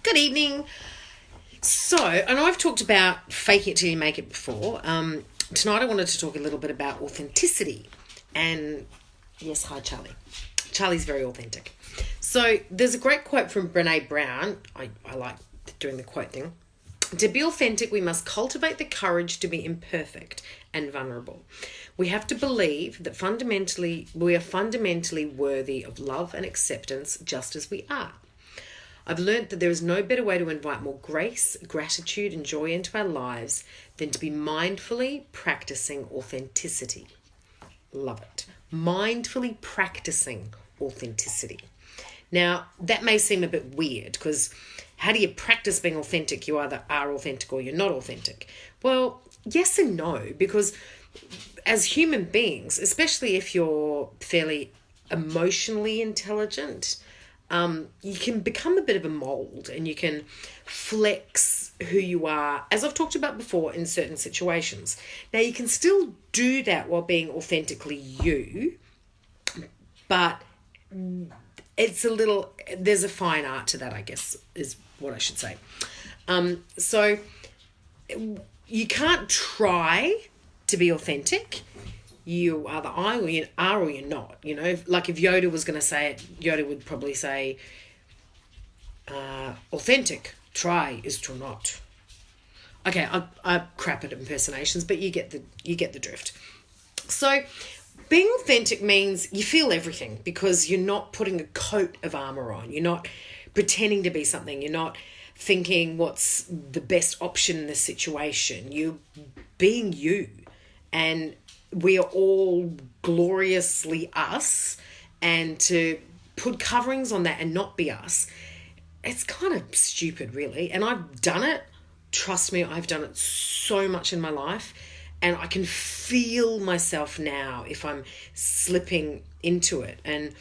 Good evening. So, I know I've talked about fake it till you make it before. Tonight I wanted to talk a little bit about authenticity. And yes, hi Charlie. Charlie's very authentic. So, there's a great quote from Brené Brown. I like doing the quote thing. To be authentic, we must cultivate the courage to be imperfect and vulnerable. We have to believe that we are fundamentally worthy of love and acceptance just as we are. I've learnt that there is no better way to invite more grace, gratitude, and joy into our lives than to be mindfully practicing authenticity. Love it. Mindfully practicing authenticity. Now, that may seem a bit weird because how do you practice being authentic? You either are authentic or you're not authentic. Well, yes and no, because as human beings, especially if you're fairly emotionally intelligent, you can become a bit of a mold and you can flex who you are, as I've talked about before, in certain situations. Now, you can still do that while being authentically you, but there's a fine art to that, I guess, is what I should say. So you can't try to be authentic. You either are or you're not. You know, like if Yoda was going to say it, Yoda would probably say, authentic, try is to not. Okay, I crap at impersonations, but you get the drift. So being authentic means you feel everything because you're not putting a coat of armor on. You're not pretending to be something. You're not thinking what's the best option in this situation. You're being you. And we are all gloriously us, and to put coverings on that and not be us, it's kind of stupid, really. And I've done it. Trust me, I've done it so much in my life, and I can feel myself now if I'm slipping into it. And,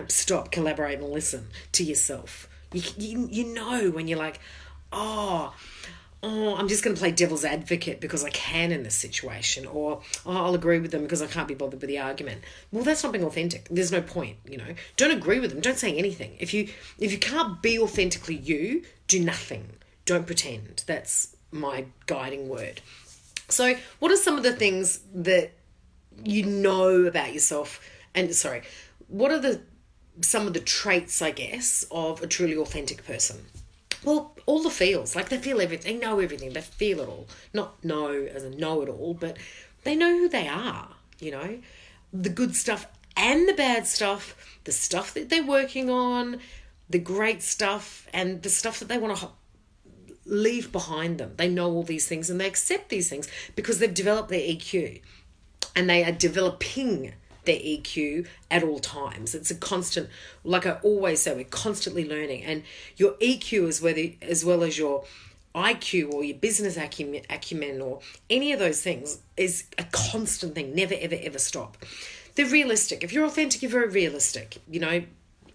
stop, collaborate, and listen to yourself. You know when you're like, I'm just going to play devil's advocate because I can in this situation, or I'll agree with them because I can't be bothered with the argument. Well, that's not being authentic. There's no point, Don't agree with them. Don't say anything. If you can't be authentically you, do nothing. Don't pretend. That's my guiding word. So what are some of the things that you know about yourself? And what are some of the traits, I guess, of a truly authentic person? Well, all the feels, like they feel everything, they know everything, they feel it all. Not know as a know-it-all, but they know who they are, the good stuff and the bad stuff, the stuff that they're working on, the great stuff and the stuff that they want to leave behind them. They know all these things and they accept these things because they've developed their EQ and they are developing their EQ at all times. It's a constant, like I always say, we're constantly learning. And your EQ as well as your IQ or your business acumen or any of those things is a constant thing. Never, ever, ever stop. They're realistic. If you're authentic, you're very realistic. It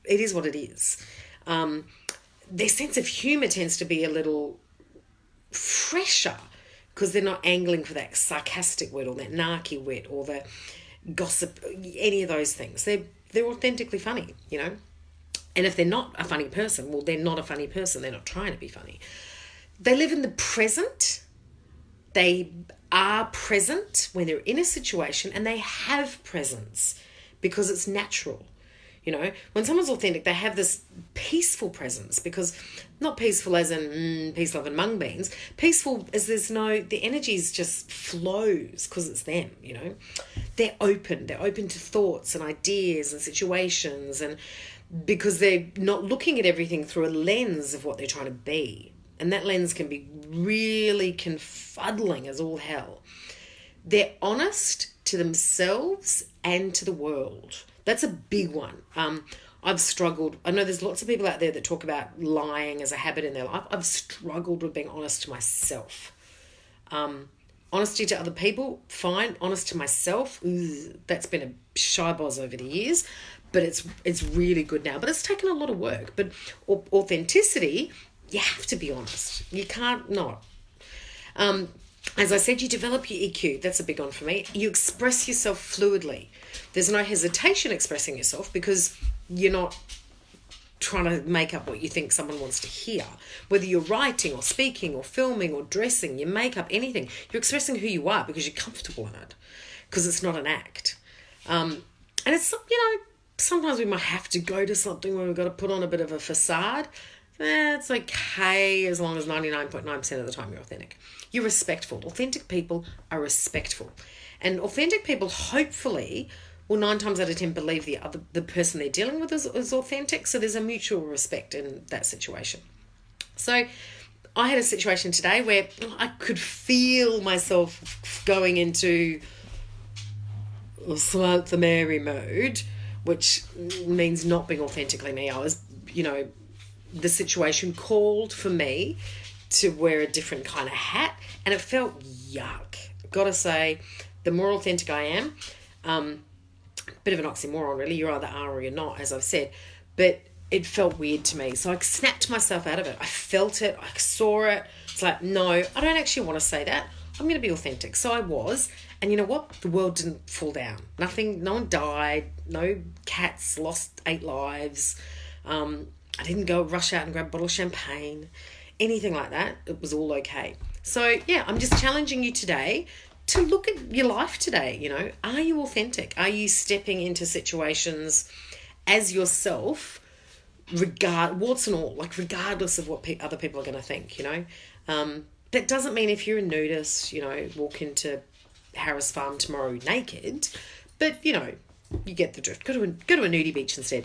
is what it is. Their sense of humour tends to be a little fresher because they're not angling for that sarcastic wit or that narky wit or the gossip, any of those things. They're authentically funny, And if they're not a funny person, well, they're not a funny person. They're not trying to be funny. They live in the present. They are present when they're in a situation, and they have presence because it's natural. When someone's authentic, they have this peaceful presence, because not peaceful as in peace, love and mung beans. Peaceful as the energies just flows because it's them, They're open to thoughts and ideas and situations, and because they're not looking at everything through a lens of what they're trying to be. And that lens can be really confuddling as all hell. They're honest to themselves and to the world. That's a big one. I've struggled. I know there's lots of people out there that talk about lying as a habit in their life. I've struggled with being honest to myself. Honesty to other people, fine. Honest to myself, that's been a shy boz over the years, but it's really good now. But it's taken a lot of work. But authenticity, you have to be honest. You can't not. As I said, you develop your EQ. That's a big one for me. You express yourself fluidly. There's no hesitation expressing yourself because you're not trying to make up what you think someone wants to hear. Whether you're writing or speaking or filming or dressing, your makeup, anything, you're expressing who you are because you're comfortable in it, because it's not an act. And it's, sometimes we might have to go to something where we've got to put on a bit of a facade. It's okay as long as 99.9% of the time you're authentic. You're respectful. Authentic people are respectful. And authentic people, hopefully, well, 9 times out of 10 believe the person they're dealing with is authentic. So there's a mutual respect in that situation. So I had a situation today where I could feel myself going into Samantha Mary mode, which means not being authentically me. I was, the situation called for me to wear a different kind of hat, and it felt yuck. Gotta say, the more authentic I am, bit of an oxymoron really, you either are or you're not, as I've said, but it felt weird to me. So I snapped myself out of it. I felt it, I saw it. It's like, no, I don't actually want to say that. I'm going to be authentic. So I was, and you know what? The world didn't fall down. No one died. No cats lost 8 lives. I didn't go rush out and grab a bottle of champagne. Anything like that. It was all okay. So yeah, I'm just challenging you today to look at your life today. Are you authentic? Are you stepping into situations as yourself, warts and all, regardless of what other people are going to think, That doesn't mean if you're a nudist, walk into Harris Farm tomorrow naked, but, you get the drift. Go to a nudie beach instead.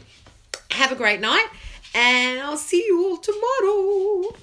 Have a great night, and I'll see you all tomorrow.